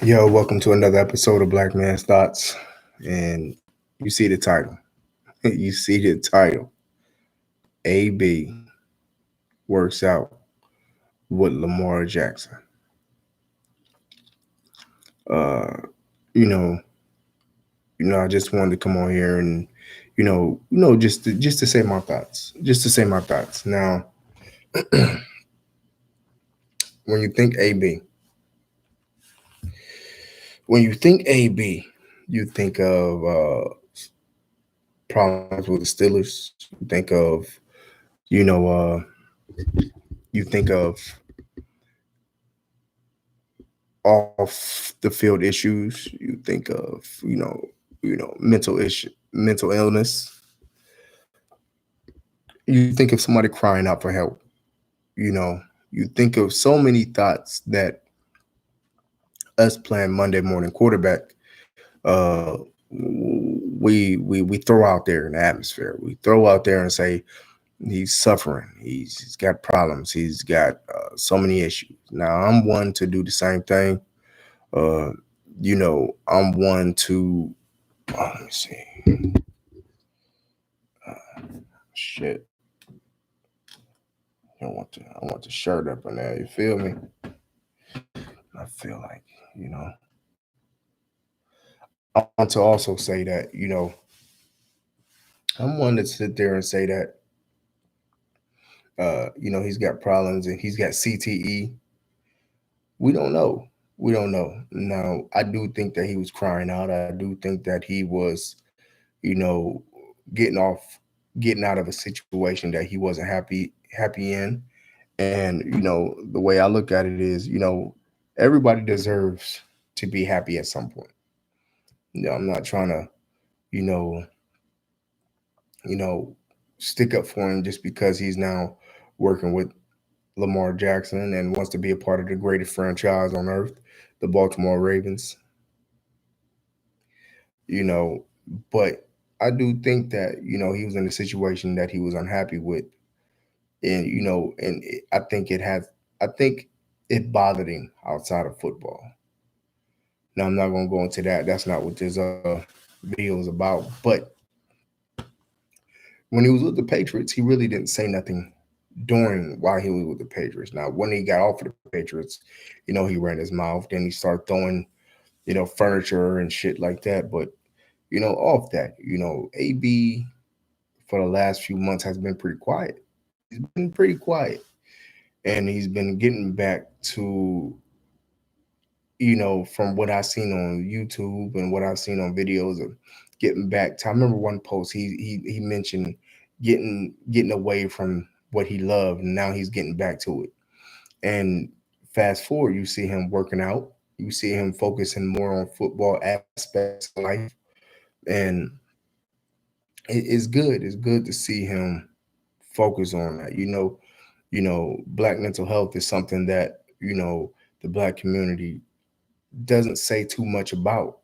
Yo, welcome to another episode of Black Man's Thoughts. And you see the title. You see the title. AB works out with Lamar Jackson. Uh, you know, I just wanted to come on here and, just to say my thoughts. Just to say my thoughts. Now, when you think AB, when you think AB, you think of problems with the Steelers. You think of, you know, uh, you think of off the field issues. You think of mental issue, mental illness. You think of somebody crying out for help. You know, you think of so many thoughts that us playing Monday morning quarterback, uh, we throw out there in the atmosphere. We throw out there and say he's suffering. He's got problems. He's got so many issues. Now I'm one to do the same thing. Uh, I'm one to let me see. Shit. I want the shirt up in there. You feel me? I feel like, you know. I want to also say that, I'm one to sit there and say that he's got problems and he's got CTE. We don't know. We don't know. Now, I do think that he was crying out. I do think that he was, you know, getting off getting out of a situation that he wasn't happy in. And the way I look at it is, everybody deserves to be happy at some point. I'm not trying to, you know, you know, stick up for him just because he's now working with Lamar Jackson and wants to be a part of the greatest franchise on earth, the Baltimore Ravens. You know, but I do think that he was in a situation that he was unhappy with, and I think I think it bothered him outside of football. Now I'm not gonna go into that. That's not what this video is about. But when he was with the Patriots, he really didn't say nothing during while he was with the Patriots. Now when he got off of the Patriots, he ran his mouth. Then he started throwing furniture and shit like that. But off that, AB for the last few months has been pretty quiet. He's been pretty quiet, and he's been getting back to from what I've seen on YouTube and what I've seen on videos of getting back to. I remember one post he mentioned getting away from what he loved, and now he's getting back to it. And fast forward, you see him working out, you see him focusing more on football aspects of life, and it's good. It's good to see him focus on that. Black mental health is something that the black community doesn't say too much about.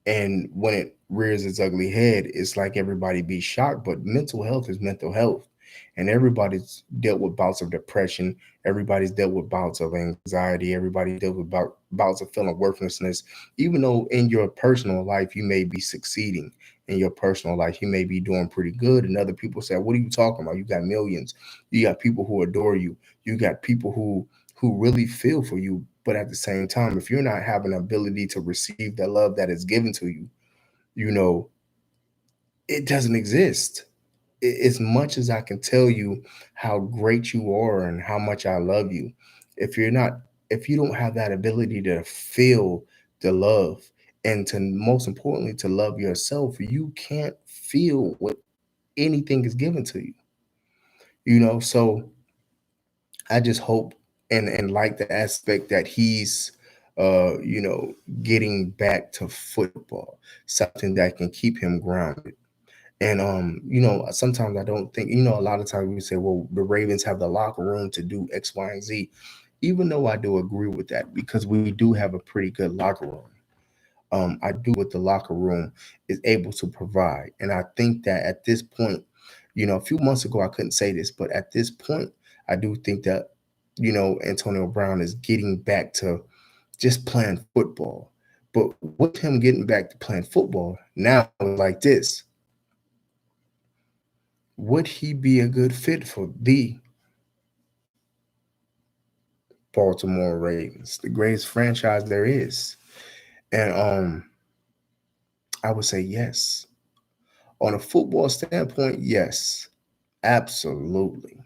And when it rears its ugly head, it's like everybody be shocked. But mental health is mental health. And everybody's dealt with bouts of depression. Everybody's dealt with bouts of anxiety. Everybody dealt with bouts of feeling worthlessness. Even though in your personal life, you may be succeeding. In your personal life, you may be doing pretty good. And other people say, what are you talking about? You got millions. You got people who adore you. You got people who really feel for you. But at the same time, if you're not having the ability to receive the love that is given to you, you know, it doesn't exist. As much as I can tell you how great you are and how much I love you, if you're not, if you don't have that ability to feel the love and to most importantly to love yourself, you can't feel what anything is given to you. So I just hope and like the aspect that he's uh you know getting back to football, something that can keep him grounded. And sometimes I don't think, a lot of times we say, well, the Ravens have the locker room to do X, Y, and Z. Even though I do agree with that because we do have a pretty good locker room. I do what the locker room is able to provide. And I think that at this point, a few months ago I couldn't say this, but at this point, I do think that, Antonio Brown is getting back to just playing football. But with him getting back to playing football, now it's like this. Would he be a good fit for the Baltimore Ravens, the greatest franchise there is? And I would say yes. On a football standpoint, yes, absolutely.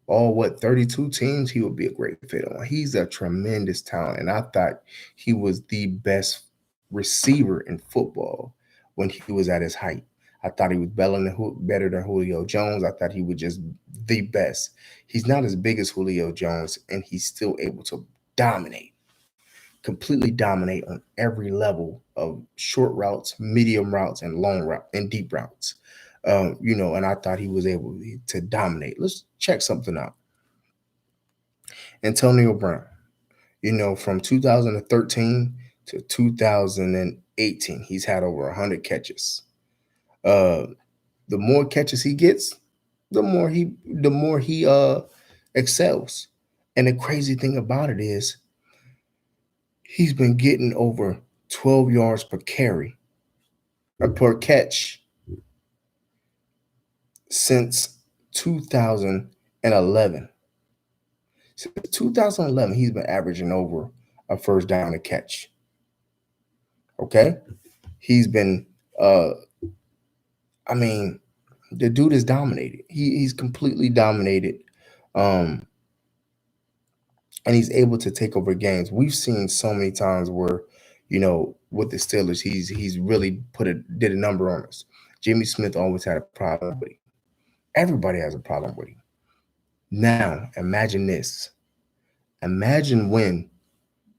All what 32 teams, he would be a great fit on. He's a tremendous talent, and I thought he was the best receiver in football when he was at his height. I thought he was better than Julio Jones. I thought he was just the best. He's not as big as Julio Jones, and he's still able to dominate, completely dominate on every level of short routes, medium routes, and long route and deep routes. And I thought he was able to dominate. Let's check something out. Antonio Brown, from 2013 to 2018, he's had over 100 catches. Uh, the more catches he gets, the more he excels. And the crazy thing about it is he's been getting over 12 yards per carry or per catch since 2011. Since 2011, he's been averaging over a first down a catch. Okay? He's been I mean, the dude is dominated. He's completely dominated. Um, and he's able to take over games. We've seen so many times where, with the Steelers, he's really did a number on us. Jimmy Smith always had a problem with him. Everybody has a problem with him. Now, imagine this. Imagine when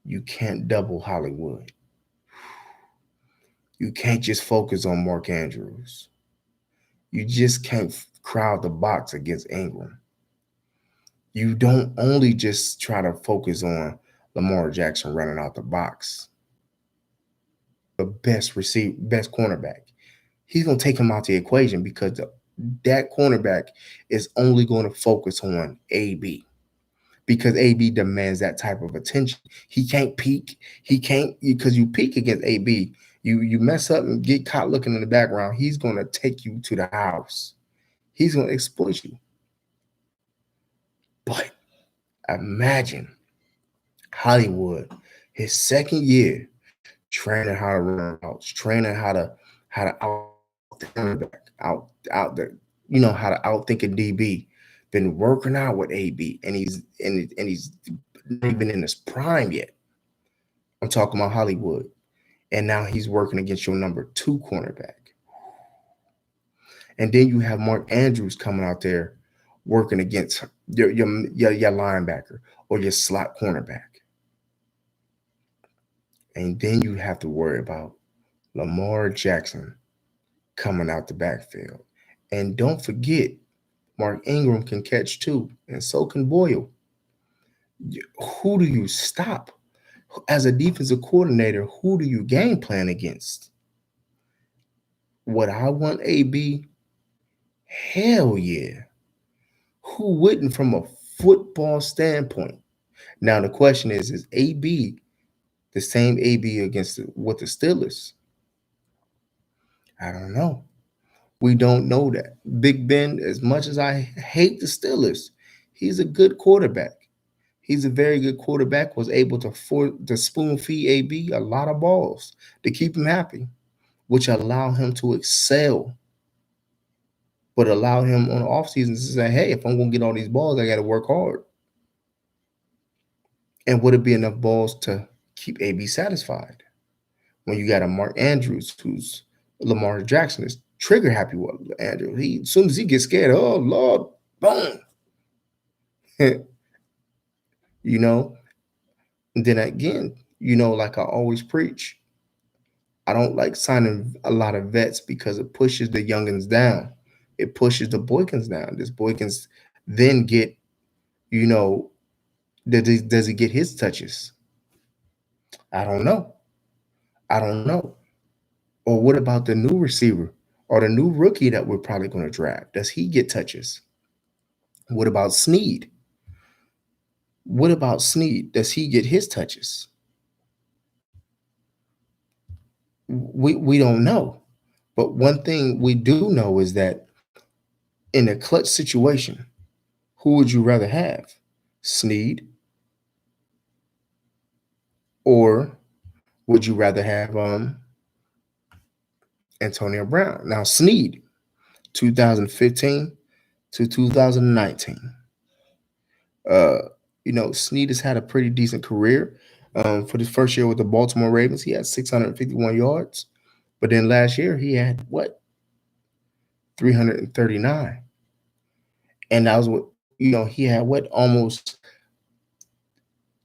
you can't double Hollywood. You can't just focus on Mark Andrews. You just can't crowd the box against Ingram. You don't only just try to focus on Lamar Jackson running out the box. The best cornerback. He's gonna take him out the equation because that cornerback is only going to focus on AB because AB demands that type of attention. He can't peek. He can't because you peek against AB. You mess up and get caught looking in the background. He's gonna take you to the house. He's gonna exploit you. But imagine Hollywood, his second year, training how to run routes, training how to out back, out the how to outthink a DB. Been working out with AB, and he's not even in his prime yet. I'm talking about Hollywood, and now he's working against your number 2 cornerback. And then you have Mark Andrews coming out there working against your linebacker or your slot cornerback. And then you have to worry about Lamar Jackson coming out the backfield. And don't forget, Mark Ingram can catch too, and so can Boyle. Who do you stop? As a defensive coordinator, who do you game plan against? Would I want AB? Hell yeah. Who wouldn't from a football standpoint? Now the question is AB the same AB with the Steelers? I don't know. We don't know that. Big Ben, as much as I hate the Steelers, he's a good quarterback. He's a very good quarterback, was able to spoon feed AB a lot of balls to keep him happy, which allow him to excel, but allow him on the offseason to say, hey, if I'm going to get all these balls, I got to work hard. And would it be enough balls to keep AB satisfied? When you got a Mark Andrews, who's Lamar Jackson is trigger happy with Andrews. As soon as he gets scared, oh Lord, boom. And then again, like I always preach, I don't like signing a lot of vets because it pushes the youngins down. It pushes the Boykins down. This Boykins then get, does he get his touches? I don't know. Or what about the new receiver or the new rookie that we're probably going to draft? Does he get touches? What about Snead? What about Snead? Does he get his touches? We don't know. But one thing we do know is that in a clutch situation, who would you rather have? Snead, or would you rather have Antonio Brown? Now Snead, 2015 to 2019. Uh, Snead has had a pretty decent career. For the first year with the Baltimore Ravens, he had 651 yards. But then last year he had what? 339. And that was what, he had what, almost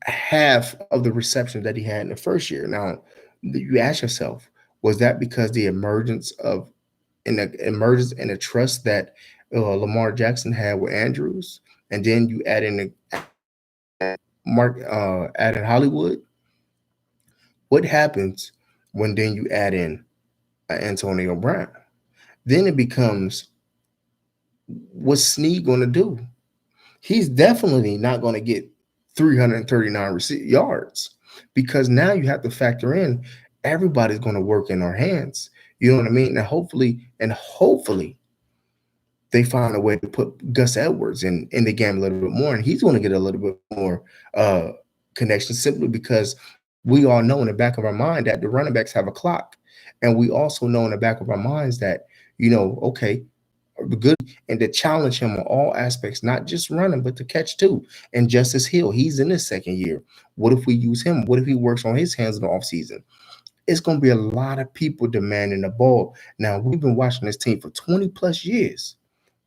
half of the receptions that he had in the first year. Now, you ask yourself, was that because the emergence and the trust that Lamar Jackson had with Andrews, and then you add in add in Hollywood? What happens when then you add in Antonio Brown? Then it becomes, what's Snead going to do? He's definitely not going to get 339 yards, because now you have to factor in everybody's going to work in our hands. You know what I mean? And hopefully they find a way to put Gus Edwards in the game a little bit more, and he's going to get a little bit more connection, simply because we all know in the back of our mind that the running backs have a clock, and we also know in the back of our minds that, okay, the good, and to challenge him on all aspects, not just running, but to catch too. And Justice Hill, he's in his second year. What if we use him? What if he works on his hands in the offseason? It's going to be a lot of people demanding the ball. Now, we've been watching this team for 20 plus years.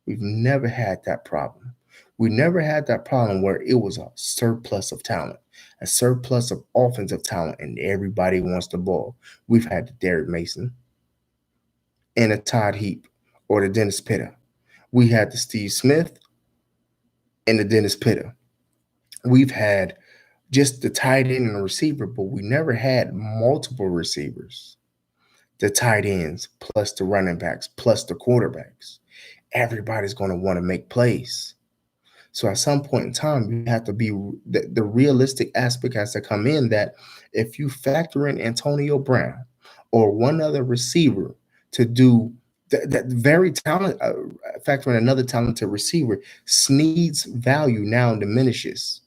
We've never had that problem. We never had that problem where it was a surplus of talent, a surplus of offensive talent, and everybody wants the ball. We've had the Derrick Mason and a Todd Heap or the Dennis Pitta. We had the Steve Smith and the Dennis Pitta. We've had just the tight end and the receiver, but we never had multiple receivers, the tight ends, plus the running backs, plus the quarterbacks. Everybody's going to want to make plays. So at some point in time, you have to be, the realistic aspect has to come in, that if you factor in Antonio Brown or one other receiver to do that very talent, factor in another talented receiver, Snead's value now diminishes.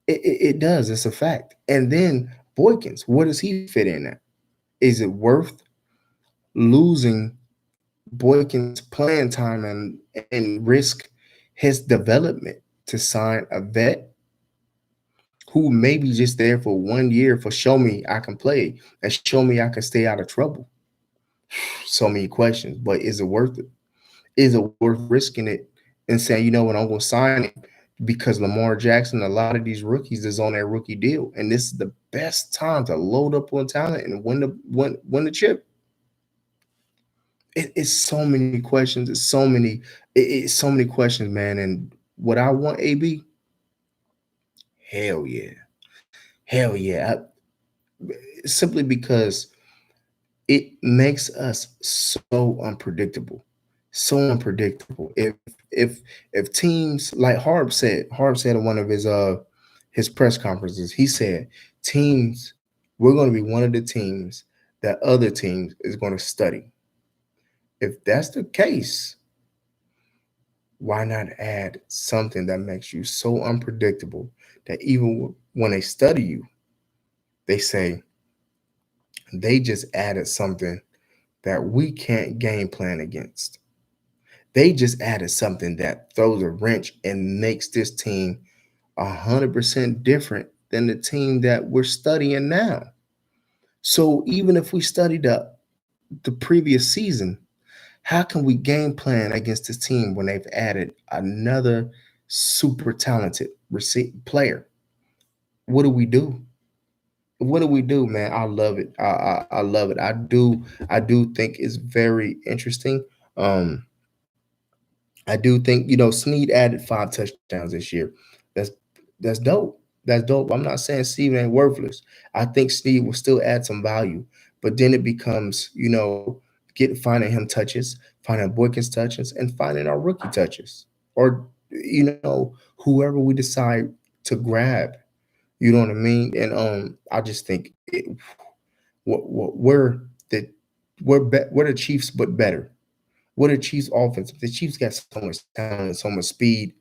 It does. It's a fact. And then Boykins, where does he fit in at? Is it worth losing Boykins' playing time and risk his development to sign a vet who may be just there for 1 year for show me I can play and show me I can stay out of trouble? So many questions, but is it worth it? Is it worth risking it and saying, you know what, I'm going to sign it? Because Lamar Jackson, a lot of these rookies is on their rookie deal, and this is the best time to load up on talent and win the chip. It's so many questions. It's so many questions, man. And what I want, AB, hell yeah, hell yeah. Simply because it makes us so unpredictable, so unpredictable. If if teams, like Harb said in one of his press conferences, he said teams, we're going to be one of the teams that other teams is going to study. If that's the case, why not add something that makes you so unpredictable that even when they study you, they say they just added something that we can't game plan against. They just added something that throws a wrench and makes this team 100% different than the team that we're studying now. So even if we study the previous season, how can we game plan against this team when they've added another super talented player? What do we do? What do we do, man? I love it. I love it. I do think it's very interesting. Um, I do think, Snead added 5 touchdowns this year. That's that's dope. That's dope. I'm not saying Steven ain't worthless. I think Snead will still add some value, but then it becomes, finding him touches, finding Boykins touches, and finding our rookie touches, or whoever we decide. to grab. You know what I mean? And I just think we're the we're the Chiefs, but better. We're the Chiefs offense. The Chiefs got so much talent, so much speed.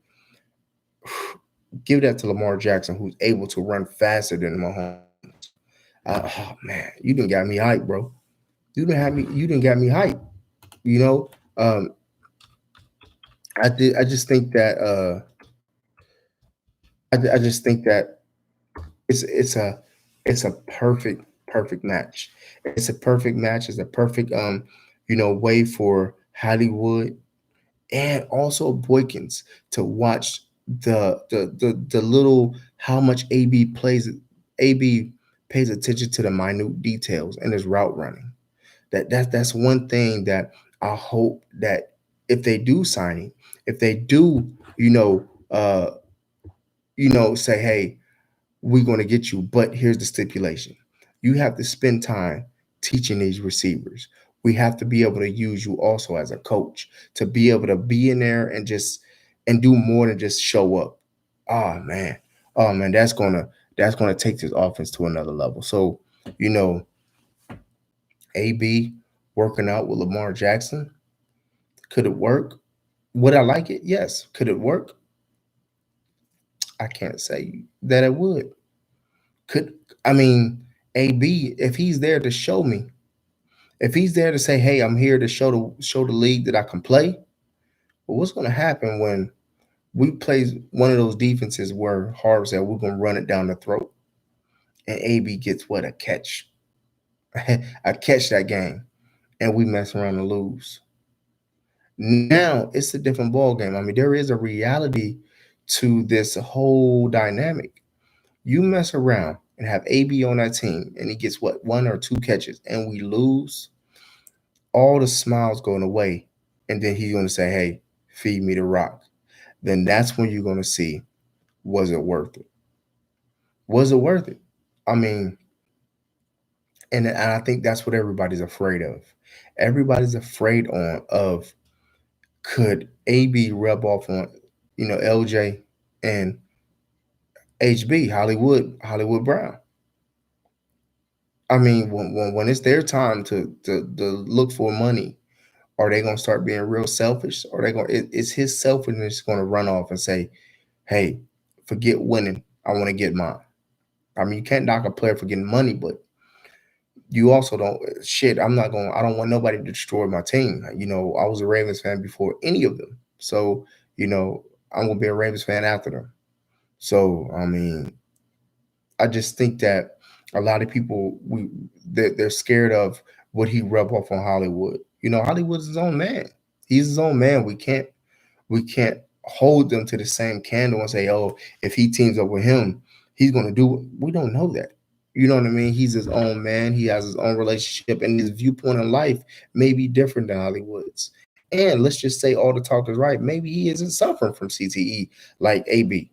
Give that to Lamar Jackson, who's able to run faster than Mahomes. Oh man, you didn't got me hyped, bro. You didn't have me. You didn't got me hyped. You know, um, I did. I just think that. I just think that it's it's a perfect match. It's a perfect match. It's a perfect way for Hollywood and also Boykins to watch the little how much AB pays attention to the minute details in his route running. That's one thing that I hope that if they do sign him, if they do, say, hey, we're going to get you, but here's the stipulation: you have to spend time teaching these receivers. We have to be able to use you also as a coach to be able to be in there and do more than just show up. Oh man, oh man, that's gonna take this offense to another level. So, you know, AB working out with Lamar Jackson, could it work? Would I like it? Yes. Could it work? I can't say that it would. Could I mean AB, if he's there to show me, if he's there to say, "Hey, I'm here to show the league that I can play," but what's going to happen when we play one of those defenses where Harv said we're going to run it down the throat, and AB gets what, a catch, a catch that game, and we mess around and lose. Now it's a different ball game. I mean, there is a reality to this whole dynamic. You mess around and have AB on that team, and he gets what, one or two catches, and we lose. All the smiles going away, and then he's going to say, "Hey, feed me the rock." Then that's when you're going to see, was it worth it? Was it worth it? I mean, and I think that's what everybody's afraid of. Everybody's afraid of could AB rub off on LJ and HB Hollywood Brown. I mean, when it's their time to look for money, are they gonna start being real selfish? Or they gonna is his selfishness gonna run off and say, "Hey, forget winning. I want to get mine." I mean, you can't knock a player for getting money, but you also don't shit. I'm not going. I don't want nobody to destroy my team. I was a Ravens fan before any of them, so I'm gonna be a Ravens fan after them. So I mean, I just think that a lot of people they're scared of what he rub off on Hollywood. Hollywood's his own man. He's his own man. We can't hold them to the same candle and say, oh, if he teams up with him, he's gonna do it. We don't know that. You know what I mean? He's his own man. He has his own relationship, and his viewpoint on life may be different than Hollywood's. And let's just say all the talk is right. Maybe he isn't suffering from CTE like AB.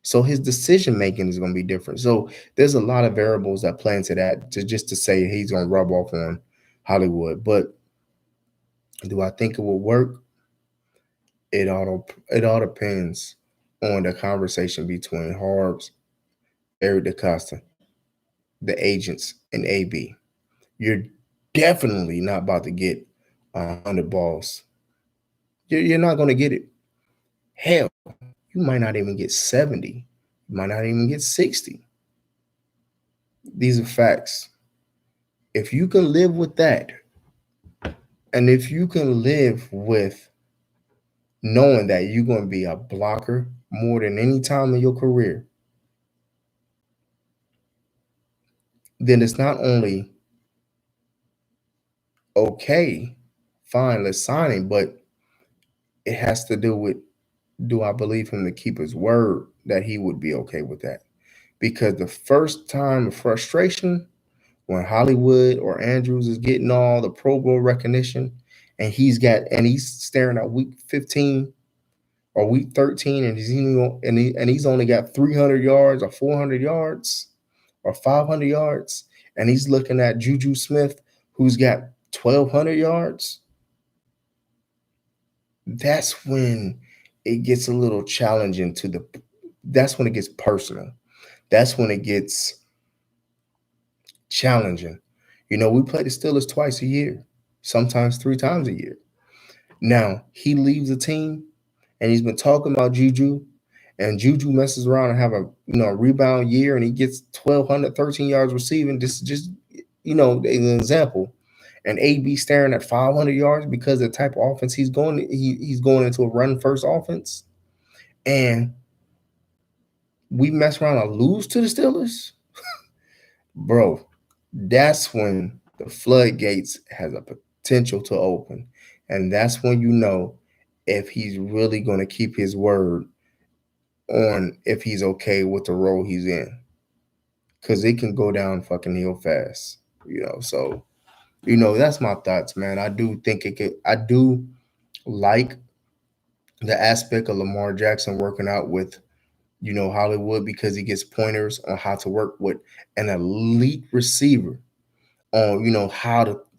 So his decision making is going to be different. So there's a lot of variables that play into that to say he's going to rub off on Hollywood. But do I think it will work? It all depends on the conversation between Harbs, Eric DaCosta, the agents, and AB. You're definitely not about to get 100 balls. You're not going to get it. Hell, you might not even get 70. You might not even get 60. These are facts. If you can live with that, and if you can live with knowing that you're going to be a blocker more than any time in your career, then it's not only okay, fine, let's sign him, but it has to do with, do I believe him to keep his word that he would be okay with that? Because the first time of frustration, when Hollywood or Andrews is getting all the Pro Bowl recognition, and he's staring at week 15 or week 13, and he's only got 300 yards or 400 yards or 500 yards, and he's looking at Juju Smith, who's got 1,200 yards. That's when it gets a little challenging That's when it gets personal. That's when it gets challenging. We play the Steelers twice a year, sometimes 3 times a year. Now he leaves the team, and he's been talking about Juju, and Juju messes around and have a rebound year, and he gets 1,200, 13 yards receiving. This is just an example. And AB staring at 500 yards because of the type of offense he's going into a run first offense, and we mess around and lose to the Steelers, bro. That's when the floodgates has a potential to open, and that's when if he's really going to keep his word on if he's okay with the role he's in, because it can go down fucking hill fast. So that's my thoughts, man. I do think it could. I do like the aspect of Lamar Jackson working out with Hollywood, because he gets pointers on how to work with an elite receiver on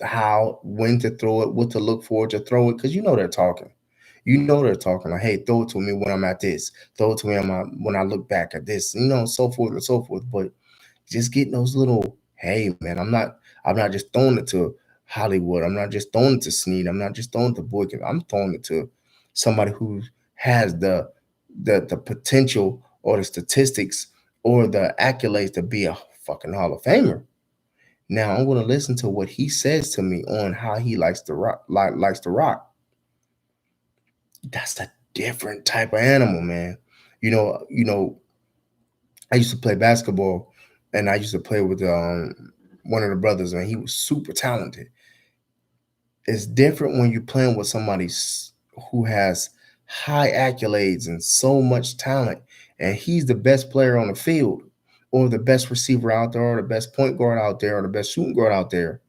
how when to throw it, what to look for to throw it, because they're talking. They're talking like, hey, throw it to me when I'm at this, throw it to me when I look back at this, so forth and so forth. But just getting those little, hey man, I'm not just throwing it to Hollywood. I'm not just throwing it to Snead. I'm not just throwing it to Boykin. I'm throwing it to somebody who has the potential or the statistics or the accolades to be a fucking Hall of Famer. Now I'm gonna listen to what he says to me on how he likes to rock, likes to rock. That's a different type of animal, man. I used to play basketball, and I used to play with one of the brothers, and he was super talented. It's different when you're playing with somebody who has high accolades and so much talent, and he's the best player on the field, or the best receiver out there, or the best point guard out there, or the best shooting guard out there,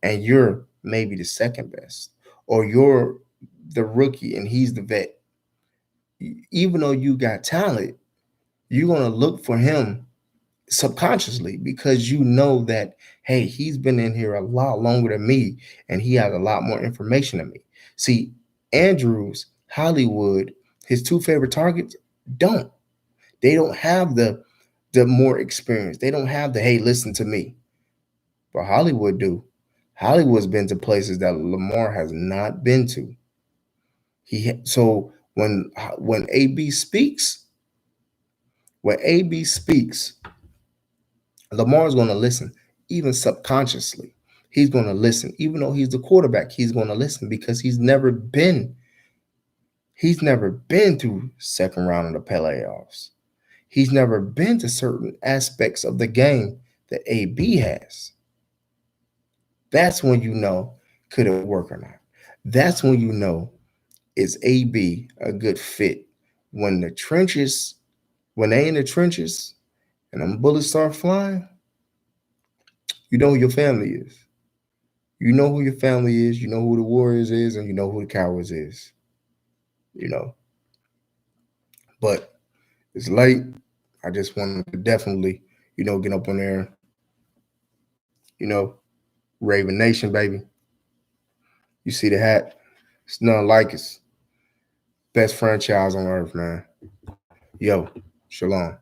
and you're maybe the second best, or you're the rookie and he's the vet. Even though you got talent, you're going to look for him subconsciously, because that, hey, he's been in here a lot longer than me, and he has a lot more information than me. See, Andrews, Hollywood, his two favorite targets, don't they don't have the more experience. They don't have the, hey, listen to me. But Hollywood do. Hollywood's been to places that Lamar has not been to. So when AB speaks, when AB speaks, Lamar's going to listen, even subconsciously. He's going to listen, even though he's the quarterback. He's going to listen because he's never been through second round of the playoffs. He's never been to certain aspects of the game that AB has. That's when could it work or not. That's when is AB a good fit. When they in the trenches and them bullets start flying, you know who your family is. You know who your family is, you know who the Warriors is, and you know who the Cowards is. But it's late. I just wanted to definitely, get up on there, you know, Raven Nation, baby. You see the hat? It's nothing like it. Best franchise on earth, man. Yo, shalom.